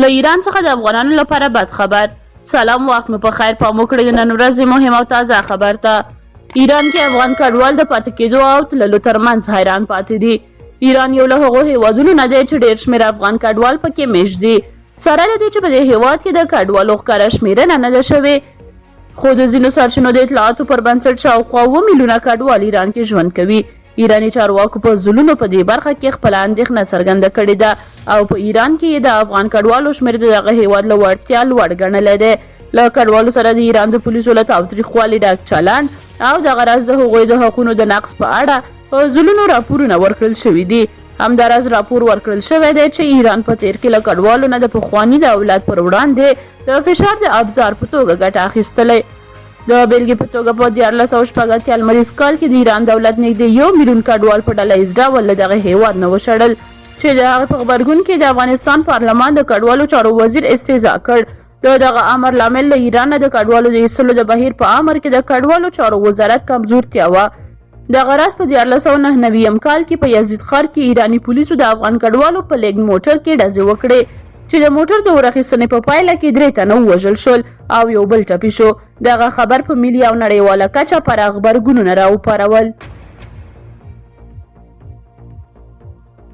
له ایران څخه د افغانانو لپاره بد خبر. سلام، وخت مو په خیر. پام وکړئ د نن ورځې مهم او تازه خبر ته. ایران کې افغان کډوال د پاتې کېدو او تللو ترمنځ حیران پاتې دي. ایران یو له هغو هیوادونو نه دی چې ډېر شمېر افغان کډوال پکې میشت دي. سره له دې چې په دې هیواد کې د کډوالو ښکاره شمېرنه نه ده شوې، خو د ځینو سرچینو د اطلاعاتو پر بنسټ شاوخوا 7 میلیونه کډوال ایران کې ژوند کوي. ایراني چارواکو په ځلونو په دې برخه کې خپله اندېښنه څرګنده کړې ده او په ایران کې د افغان کډوالو شمېر د دغه هیواد له وړتیا لوړ ګڼلی دی. له کډوالو سره د ایران د پولیسو له تاوتریخوالي ډک چلند او دغه راز د هغوی د حقونو د نقض په اړه په ځلونو راپورونه ورکړل شوي دي. همداراز راپور ورکړل شوی دی چې ایران په تیر کې له کډوالو نه د پخواني دولت پر وړاندې د فشار د ابزار په توګه ګټه اخیستلی. د بیلګې په توګه په 1480 لمریز کال کې د ایران دولت نږدې 1 میلیون کډوال په ډله ایز ډول له دغه هیواد نه وشړل، چې د هغه په غبرګون کې د افغانستان پارلمان د کډوالو چارو وزیر استهزاء کړ. دغه امر لامل له ایران نه د کډوالو د ایستلو د بهیر په امر کې د کډوالو چارو وزارت کمزورتیا وه. دغه راز په 1499 کال کې په یزید ښار کې ایراني پولیسو د افغان کډوالو په لیګ موټر کې ډزې وکړې، چې د موټر د اور اخیستنې په پایله کې 3 تنه ووژل شول او یو بل ټپي شو. دغه خبر په ملي او نړیواله کچه پراخ غبرګونونه راوپارول.